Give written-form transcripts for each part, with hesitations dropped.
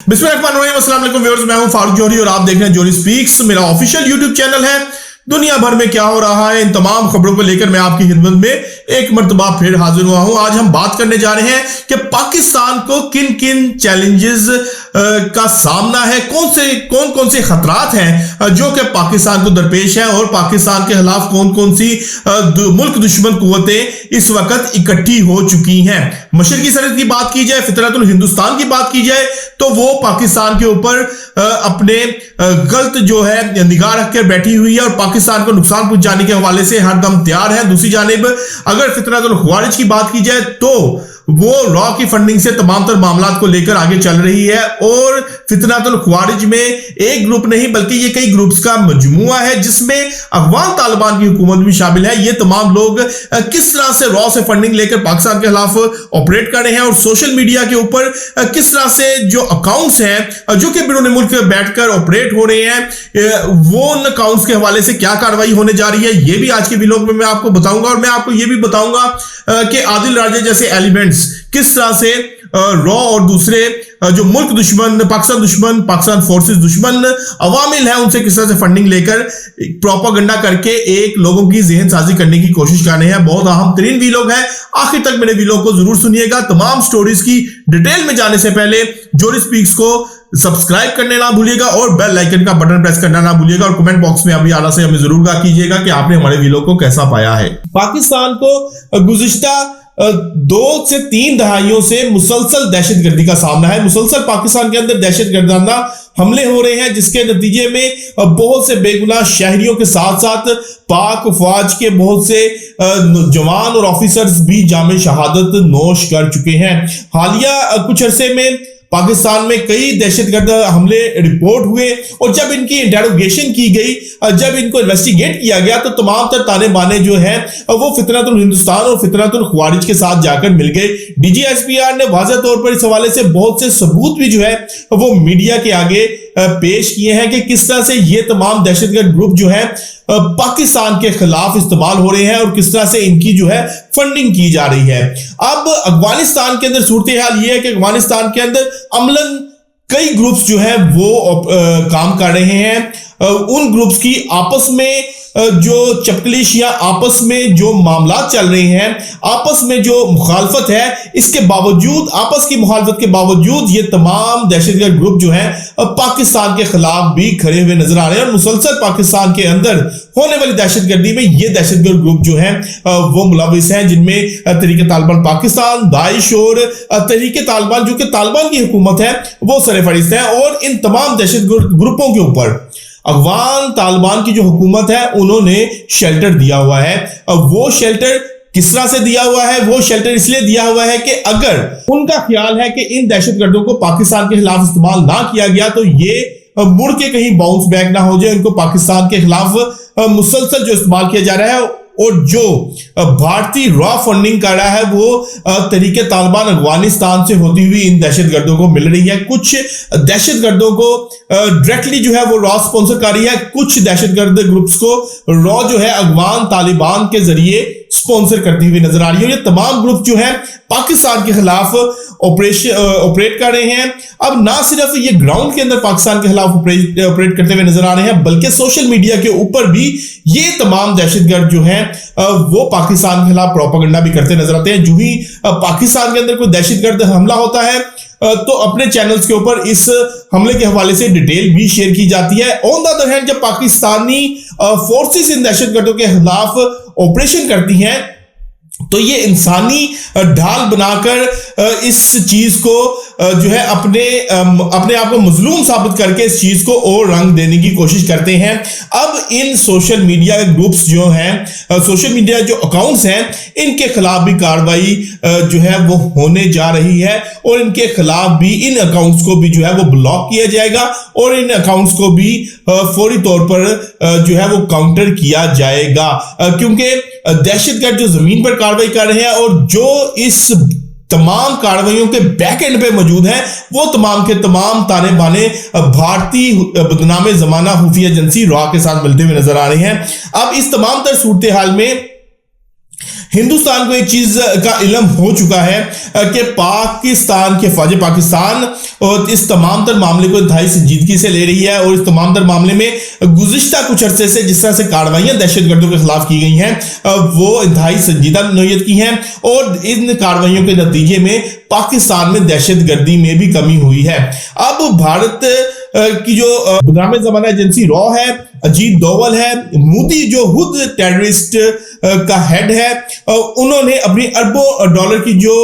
अस्सलाम वालेकुम व्यूअर्स, मैं हूं फारूक जौहरी और आप देख रहे हैं जौहरी स्पीक्स। मेरा ऑफिशियल यूट्यूब चैनल है। दुनिया भर में क्या हो रहा है, इन तमाम खबरों को लेकर मैं आपकी खिदमत में एक मर्तबा फिर हाजिर हुआ हूं। आज हम बात करने जा रहे हैं कि पाकिस्तान को किन किन चैलेंजेस का सामना है, कौन कौन से खतरात हैं जो कि पाकिस्तान को दरपेश है और पाकिस्तान के खिलाफ कौन कौन सी मुल्क दुश्मन कुव्वतें इस वक्त इकट्ठी हो चुकी हैं। मशरकी सरहद की बात की जाए, फितरतुल हिंदुस्तान की बात की जाए तो वो पाकिस्तान के ऊपर अपने गलत जो है निगाह रखकर बैठी हुई है और पाकिस्तान को नुकसान पहुंचाने के हवाले से हरदम तैयार है। दूसरी जानिब अगर फितरतुल ख्वारिज की बात की जाए तो वो रॉ की फंडिंग से तमाम तर मामला को लेकर आगे चल रही है और फितरतुल ख्वारिज में एक ग्रुप नहीं बल्कि ये कई ग्रुप्स का मजमुआ है जिसमें अफगान तालिबान की हुकूमत भी शामिल है। ये तमाम लोग किस तरह से रॉ से फंडिंग लेकर पाकिस्तान के खिलाफ ऑपरेट कर रहे हैं और सोशल मीडिया के ऊपर किस तरह से जो अकाउंट्स हैं जो कि बिरूने मुल्क बैठकर ऑपरेट हो रहे हैं, वो उन अकाउंट्स के हवाले से क्या कार्रवाई होने जा रही है, ये भी आज के व्लॉग में मैं आपको बताऊंगा। और मैं आपको ये भी बताऊंगा कि आदिल राजे जैसे एलिमेंट्स किस तरह से रॉ और दूसरे जो मुल्क दुश्मन, पाकिस्तान फोर्सेस दुश्मन अवामिल है, उनसे किस तरह से फंडिंग लेकर प्रोपेगेंडा करके एक लोगों की जहन साजी करने की कोशिश कर रहे हैं। बहुत अहम तरीन वीलॉग है, आखिर तक मेरे वीलॉग को जरूर सुनिएगा। तमाम स्टोरीज की डिटेल में जाने से पहले जौहरी स्पीक्स को सब्सक्राइब करने ना भूलिएगा और बेल आइकन का बटन प्रेस करना ना भूलिएगा और कमेंट बॉक्स में अभी आला से हमें जरूर कहा कीजिएगा कि आपने हमारे वीलॉग को कैसा पाया है। पाकिस्तान को गुज़िश्ता 2 से 3 दहाइयों से मुसलसल दहशतगर्दी का सामना है। मुसलसल पाकिस्तान के अंदर दहशतगर्दाना हमले हो रहे हैं जिसके नतीजे में बहुत से बेगुनाह शहरियों के साथ साथ पाक फौज के बहुत से जवान और ऑफिसर्स भी जामे शहादत नोश कर चुके हैं। हालिया कुछ अरसे में पाकिस्तान में कई दहशतगर्द हमले रिपोर्ट हुए और जब इनकी इंटेरोगेशन की गई, जब इनको इन्वेस्टिगेट किया गया तो तमाम तर ताने बाने जो हैं वो फितरतुल हिंदुस्तान और फितरतुल ख्वारिज के साथ जाकर मिल गए। डीजीएसपीआर ने वाज़ेह तौर पर इस हवाले से बहुत से सबूत भी जो है वो मीडिया के आगे पेश किए हैं कि किस तरह से ये तमाम दहशतगर्द ग्रुप जो है पाकिस्तान के खिलाफ इस्तेमाल हो रहे हैं और किस तरह से इनकी जो है फंडिंग की जा रही है। अब अफगानिस्तान के अंदर सूरत हाल ये है कि अफगानिस्तान के अंदर अमलन कई ग्रुप्स जो है वो काम कर रहे हैं। उन ग्रुप्स की आपस में जो चपकलिश या आपस में जो मामला चल रहे हैं, आपस में जो मुखालफत है, इसके बावजूद आपस की मुखालफत के बावजूद ये तमाम दहशतगर्द ग्रुप जो हैं पाकिस्तान के खिलाफ भी खड़े हुए नजर आ रहे हैं और मुसलसल पाकिस्तान के अंदर होने वाली दहशतगर्दी में ये दहशतगर्द ग्रुप जो हैं वो मुलविस हैं, जिनमें तहरीक तालिबान पाकिस्तान, दाइश और तहरीक तालिबान जो कि तालिबान की हुकूमत है वो सरफहरिस्त है। और इन तमाम दहशतगर्द ग्रुपों के ऊपर अफगान तालिबान की जो हुकूमत है उन्होंने शेल्टर दिया हुआ है। अब वो शेल्टर किस तरह से दिया हुआ है? वो शेल्टर इसलिए दिया हुआ है कि अगर उनका ख्याल है कि इन दहशतगर्दों को पाकिस्तान के खिलाफ इस्तेमाल ना किया गया तो ये मुड़ के कहीं बाउंस बैक ना हो जाए, इनको पाकिस्तान के खिलाफ मुसलसल जो इस्तेमाल किया जा रहा है और जो भारतीय रॉ फंडिंग कर रहा है वो तहरीक तालिबान अफगानिस्तान से होती हुई इन दहशतगर्दों को मिल रही है। कुछ दहशतगर्दों को डायरेक्टली जो है वो रॉ स्पॉन्सर कर रही है, कुछ दहशतगर्द ग्रुप्स को रॉ जो है अफगान तालिबान के जरिए स्पॉन्सर करती हुई नजर आ रही है। ये तमाम ग्रुप जो है पाकिस्तान के खिलाफ ऑपरेट कर रहे हैं। अब ना सिर्फ ये ग्राउंड के अंदर पाकिस्तान के खिलाफ ऑपरेट करते हुए नजर आ रहे हैं बल्कि सोशल मीडिया के ऊपर भी ये तमाम दहशतगर्द जो हैं वो पाकिस्तान के खिलाफ प्रोपेगेंडा भी करते नजर आते हैं। जो ही पाकिस्तान के अंदर कोई दहशतगर्द हमला होता है तो अपने चैनल्स के ऊपर इस हमले के हवाले से डिटेल भी शेयर की जाती है। ऑन द अदर हैंड जब पाकिस्तानी फोर्सेस इन दहशतगर्दों के खिलाफ ऑपरेशन करती हैं तो ये इंसानी ढाल बनाकर इस चीज को जो है अपने आप को मजलूम साबित करके इस चीज को और रंग देने की कोशिश करते हैं। अब इन सोशल मीडिया ग्रुप्स जो हैं, सोशल मीडिया जो अकाउंट्स हैं, इनके खिलाफ भी कार्रवाई जो है वो होने जा रही है और इनके खिलाफ भी इन अकाउंट्स को भी जो है वो ब्लॉक किया जाएगा और इन अकाउंट्स को भी फौरी तौर पर जो है वो काउंटर किया जाएगा, क्योंकि दहशतगर्द जो जमीन पर कार्रवाई कर रहे हैं और जो इस तमाम कार्रवाइयों के बैक एंड पे मौजूद हैं वो तमाम के तमाम ताने बाने भारतीय बदनाम जमाना खुफिया एजेंसी रॉ के साथ मिलते हुए नजर आ रहे हैं। अब इस तमाम तर सूरत हाल में हिंदुस्तान को एक चीज का इल्म हो चुका है कि पाकिस्तान के फौज पाकिस्तान और इस तमाम तर मामले को इंतहाई संजीदगी से ले रही है और इस तमाम तर मामले में गुज़िश्ता कुछ अरसे से जिस तरह से कार्रवाइयां दहशतगर्दों के खिलाफ की गई हैं वो इंतहाई संजीदा नौयत की हैं और इन कार्रवाइयों के नतीजे में पाकिस्तान में दहशतगर्दी में भी कमी हुई है। अब भारत की जो बदनाम ज़माना एजेंसी रॉ है, अजीत डोवल है, मोदी जो खुद टेररिस्ट का हेड है, उन्होंने अपनी अरबों डॉलर की जो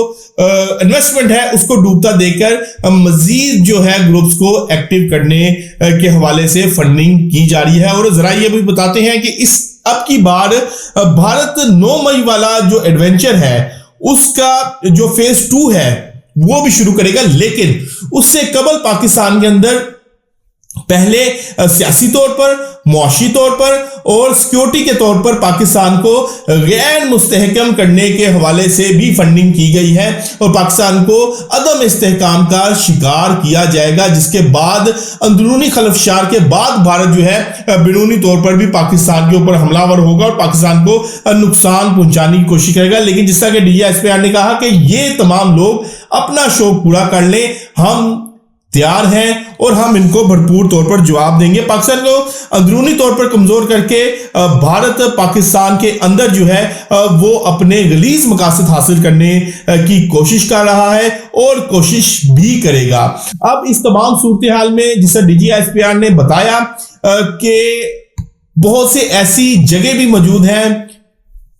इन्वेस्टमेंट है उसको डूबता देकर मजीद जो है ग्रुप्स को एक्टिव करने के हवाले से फंडिंग की जा रही है। और जरा ये भी बताते हैं कि इस अब की बार भारत 9 मई वाला जो एडवेंचर है उसका जो फेज 2 है वो भी शुरू करेगा, लेकिन उससे कबल पाकिस्तान के अंदर पहले सियासी तौर पर, मुआशी तौर पर और सिक्योरिटी के तौर पर पाकिस्तान को गैर मुस्तहकम करने के हवाले से भी फंडिंग की गई है और पाकिस्तान को अदम इस्तेहकाम का शिकार किया जाएगा, जिसके बाद अंदरूनी खलफशार के बाद भारत जो है बैरूनी तौर पर भी पाकिस्तान के ऊपर हमलावर होगा और पाकिस्तान को नुकसान पहुंचाने की कोशिश करेगा। लेकिन जिस तरह के DGSPR ने कहा कि ये तमाम लोग अपना शौक पूरा कर लें, हम तैयार हैं और हम इनको भरपूर तौर पर जवाब देंगे। पाकिस्तान को अंदरूनी तौर पर कमजोर करके भारत पाकिस्तान के अंदर जो है वो अपने गलीज मकासद हासिल करने की कोशिश कर रहा है और कोशिश भी करेगा। अब इस तमाम सूरत हाल में जिसे DGSPR ने बताया कि बहुत से ऐसी जगह भी मौजूद हैं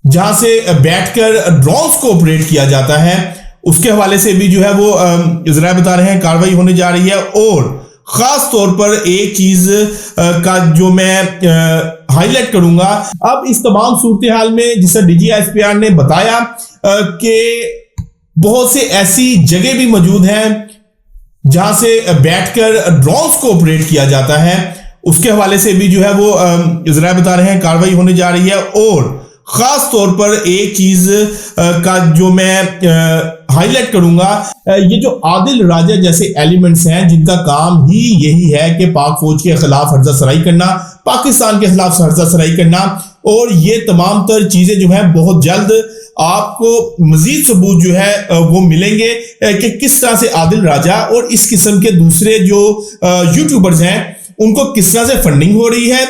जहां से बैठकर ड्रोन्स को ऑपरेट किया जाता है, उसके हवाले से भी जो है वो इजराइल बता रहे हैं कार्रवाई होने जा रही है। और खास तौर पर एक चीज का जो मैं हाईलाइट करूंगा, अब इस तमाम सूरत हाल में जिसे DGSPR ने बताया कि बहुत से ऐसी जगह भी मौजूद हैं जहां से बैठकर ड्रोन्स को ऑपरेट किया जाता है, उसके हवाले से भी जो है वो इजराइल बता रहे हैं कार्रवाई होने जा रही है। और खास तौर पर एक चीज का जो मैं हाईलाइट करूंगा, ये जो आदिल राजा जैसे एलिमेंट्स हैं जिनका काम ही यही है कि पाक फौज के खिलाफ हर्जा सराई करना, पाकिस्तान के खिलाफ हर्जा सराई करना, और ये तमाम तर चीजें जो है बहुत जल्द आपको मजीद सबूत जो है वो मिलेंगे कि किस तरह से आदिल राजा और इस किस्म के दूसरे जो यूट्यूबर्स हैं उनको किस तरह से फंडिंग हो रही है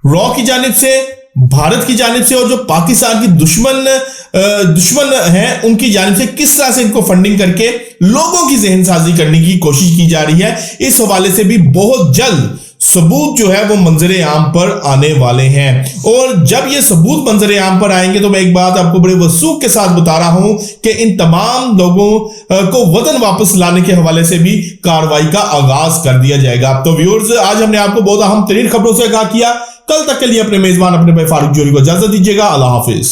रॉ की जानिब से, भारत की जानिब से, और जो पाकिस्तान की दुश्मन हैं उनकी जानिब से किस तरह से इनको फंडिंग करके लोगों की जहनसाजी करने की कोशिश की जा रही है। इस हवाले से भी बहुत जल्द सबूत जो है वो मंजरे आम पर आने वाले हैं। और जब ये सबूत मंजरे आम पर आएंगे तो मैं एक बात आपको बड़े वसूख के साथ बता रहा हूं कि इन तमाम लोगों को वतन वापस लाने के हवाले से भी कार्रवाई का आगाज कर दिया जाएगा। तो व्यूअर्स, आज हमने आपको बहुत अहम तरीन खबरों से आगाह किया। कल तक के लिए अपने मेजबान अपने भाई फारूक जोहरी को इजाजत दीजिएगा। अल्लाह हाफिज।